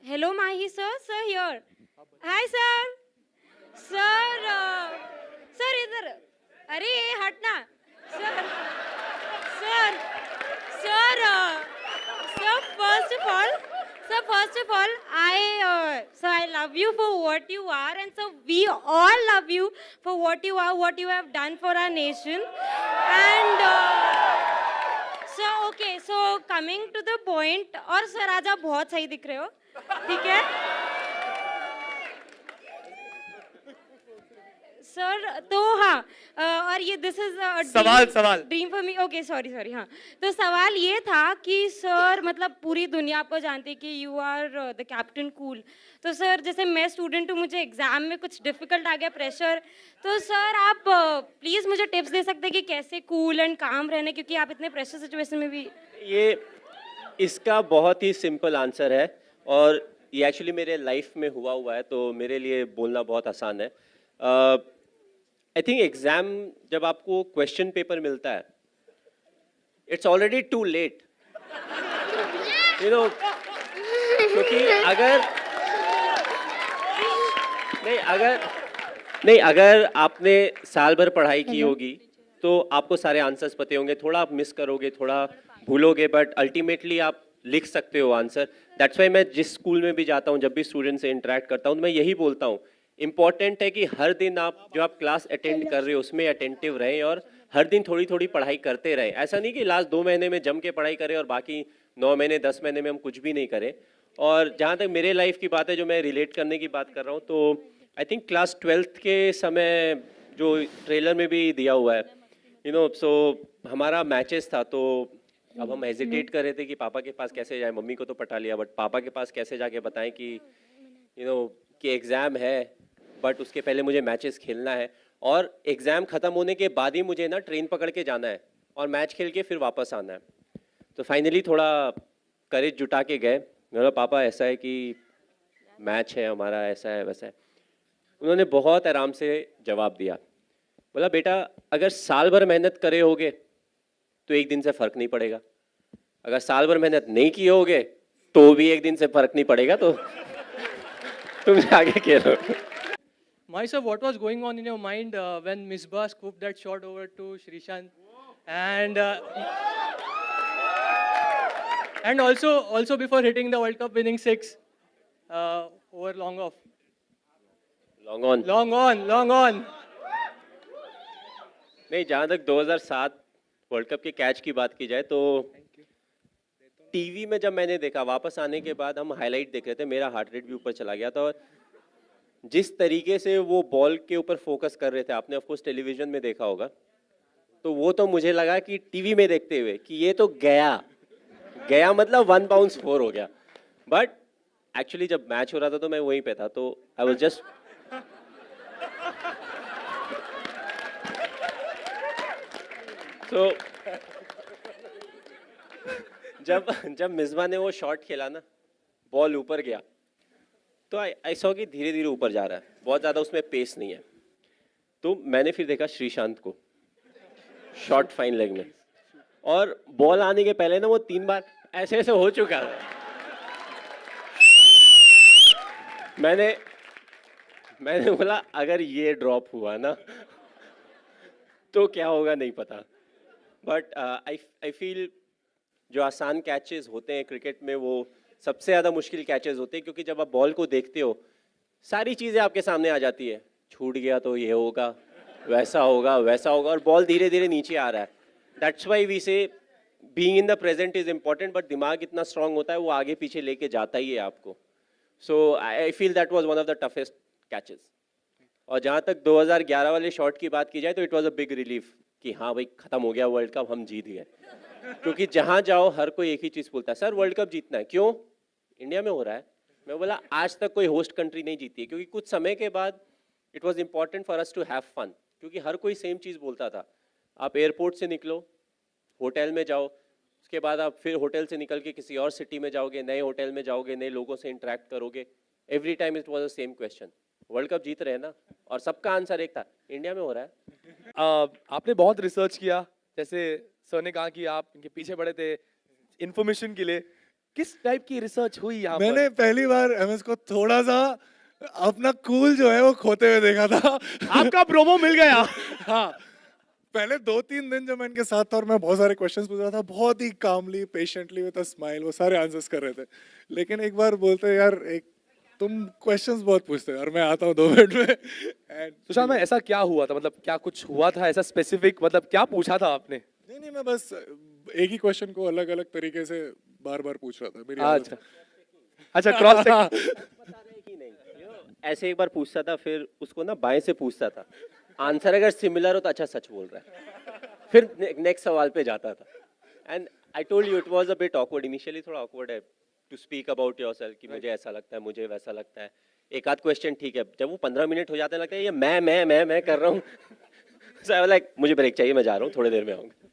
Hello, Mahi sir. Sir here. Hi, sir. Sir, sir इधर. अरे ये हटना. Sir, sir, sir. Sir, first of all, I love you for what you are, and so we all love you for what you are, what you have done for our nation, and. So okay, so coming to the point, और sir आज आप बहुत सही दिख रहे हो, ठीक है? सर तो हाँ और ये दिस इज सवाल dream for me okay sorry हाँ तो सवाल ये था कि सर मतलब पूरी दुनिया आपको जानती है कि you are the captain cool तो सर जैसे मैं स्टूडेंट हूँ मुझे एग्जाम में कुछ डिफिकल्ट आ गया प्रेशर तो सर आप प्लीज़ मुझे टिप्स दे सकते हैं कि कैसे कूल एंड काम रहने क्योंकि आप इतने प्रेशर सिचुएशन में भी ये इसका बहुत ही सिंपल आंसर है और ये एक्चुअली मेरे लाइफ में हुआ है तो मेरे लिए बोलना बहुत आसान है आई थिंक एग्जाम जब आपको क्वेश्चन पेपर मिलता है it's already too late you know क्योंकि अगर आपने साल भर पढ़ाई की होगी तो आपको सारे आंसर्स पते होंगे थोड़ा आप मिस करोगे थोड़ा भूलोगे बट अल्टीमेटली आप लिख सकते हो आंसर दैट्स वाई मैं जिस स्कूल में भी जाता हूँ जब भी स्टूडेंट से इंटरेक्ट करता हूँ तो मैं यही बोलता हूँ इम्पॉर्टेंट है कि हर दिन आप जो आप क्लास अटेंड कर रहे हो उसमें अटेंटिव रहें और हर दिन थोड़ी थोड़ी पढ़ाई करते रहें ऐसा नहीं कि लास्ट 2 महीने में जम के पढ़ाई करें और बाकी 9 महीने 10 महीने में हम कुछ भी नहीं करें और जहाँ तक मेरे लाइफ की बात है जो मैं रिलेट करने की बात कर रहा हूँ तो आई थिंक क्लास 12th के समय जो ट्रेलर में भी दिया हुआ है यू नो सो हमारा मैचेस था तो अब हम हेजिटेट कर रहे थे कि पापा के पास कैसे जाए मम्मी को तो पटा लिया बट पापा के पास कैसे जाके बताएं कि यू नो कि एग्ज़ाम है बट उसके पहले मुझे मैचेस खेलना है और एग्ज़ाम ख़त्म होने के बाद ही मुझे ना ट्रेन पकड़ के जाना है और मैच खेल के फिर वापस आना है तो फाइनली थोड़ा करेज जुटा के गए मेरा पापा ऐसा है कि मैच है हमारा ऐसा है वैसा है उन्होंने बहुत आराम से जवाब दिया बोला बेटा अगर साल भर मेहनत करे होगे तो एक दिन से फ़र्क नहीं पड़ेगा अगर साल भर मेहनत नहीं किए होगे तो भी एक दिन से फ़र्क नहीं पड़ेगा तो तुम आगे खेलो Mahi what was going on in your mind when Misbah scooped that shot over to Srishant, and also before hitting the World Cup winning six over long off. Long on. नहीं जहाँ तक 2007 वर्ल्ड कप के catch की बात की जाए तो TV में जब मैंने देखा वापस आने के बाद हम हाईलाइट देख रहे थे मेरा हार्ट रेट भी ऊपर चला गया था और जिस तरीके से वो बॉल के ऊपर फोकस कर रहे थे आपने ऑफ कोर्स टेलीविजन में देखा होगा तो वो तो मुझे लगा कि टीवी में देखते हुए कि ये तो गया मतलब 1 बाउंस 4 हो गया बट एक्चुअली जब मैच हो रहा था तो मैं वहीं पे था तो आई वाज जस्ट तो जब मिसबा ने वो शॉट खेला ना बॉल ऊपर गया तो आई सॉ कि धीरे धीरे ऊपर जा रहा है बहुत ज़्यादा उसमें पेस नहीं है तो मैंने फिर देखा श्रीशांत को शॉट फाइन लेग में और बॉल आने के पहले ना वो 3 बार ऐसे ऐसे हो चुका है मैंने बोला अगर ये ड्रॉप हुआ ना तो क्या होगा नहीं पता बट आई फील जो आसान कैचेस होते हैं क्रिकेट में वो सबसे ज़्यादा मुश्किल कैचेस होते हैं क्योंकि जब आप बॉल को देखते हो सारी चीज़ें आपके सामने आ जाती है छूट गया तो ये होगा वैसा होगा और बॉल धीरे धीरे नीचे आ रहा है दैट्स वाई वी से being in the present is important but दिमाग इतना स्ट्रांग होता है वो आगे पीछे लेके जाता ही है आपको so I feel that was one of the toughest catches और जहाँ तक 2011 वाले शॉट की बात की जाए तो it was a big relief कि हाँ भाई ख़त्म हो गया वर्ल्ड कप हम जीत गए क्योंकि जहाँ जाओ हर कोई एक ही चीज़ बोलता है सर वर्ल्ड कप जीतना है क्यों इंडिया में हो रहा है मैं बोला आज तक कोई होस्ट कंट्री नहीं जीती है क्योंकि कुछ समय के बाद it was important for us to have fun क्योंकि हर कोई सेम चीज़ बोलता था आप एयरपोर्ट से निकलो होटल में जाओ उसके बाद आप फिर होटल से निकल के किसी और सिटी में जाओगे नए होटल में जाओगे नए लोगों से इंटरेक्ट करोगे every time it was the same question world cup जीत रहे हैं ना और सबका आंसर एक था इंडिया में हो रहा है आपने बहुत रिसर्च किया जैसे सर ने कहा कि आप इनके पीछे पड़े थे इन्फॉर्मेशन के लिए किस टाइप की रिसर्च हुई यहाँ पर? मैंने पहली बार एमएस को थोड़ा सा अपना कूल जो है वो खोते हुए देखा था। आपका प्रोमो मिल गया। हाँ, पहले 2-3 दिन जब मैं इनके साथ था और मैं बहुत सारे क्वेश्चंस पूछ रहा था, बहुत ही कामली पेशेंटली विद अ स्माइल वो सारे आंसर्स कर रहे थे। लेकिन एक बार बोलते यार एक तुम क्वेश्चंस बहुत पूछते हो और मैं आता हूँ 2 मिनट में एंड सुशांत भाई ऐसा क्या हुआ था, मतलब क्या कुछ हुआ था ऐसा स्पेसिफिक, मतलब क्या पूछा था आपने? नहीं मैं बस एक ही क्वेश्चन को अलग अलग तरीके से बार बार पूछ रहा था। मेरी आदत अच्छा अच्छा, क्रॉस है। बता रहे कि नहीं ऐसे एक बार पूछता था, फिर उसको ना बाएं से पूछता था, आंसर अगर सिमिलर हो तो अच्छा सच बोल रहा है, फिर नेक्स्ट सवाल पे जाता था। And I told you it was a bit awkward, initially थोड़ा ऑकवर्ड है टू स्पीक अबाउट योरसेल्फ कि मुझे ऐसा लगता है, मुझे वैसा लगता है। एक आध क्वेश्चन ठीक है, जब वो 15 मिनट हो जाते हैं लगता है ये मैं कर रहा हूँ। सो आई वाज लाइक मुझे ब्रेक चाहिए, मैं जा रहा हूँ, थोड़ी देर में आऊँगा।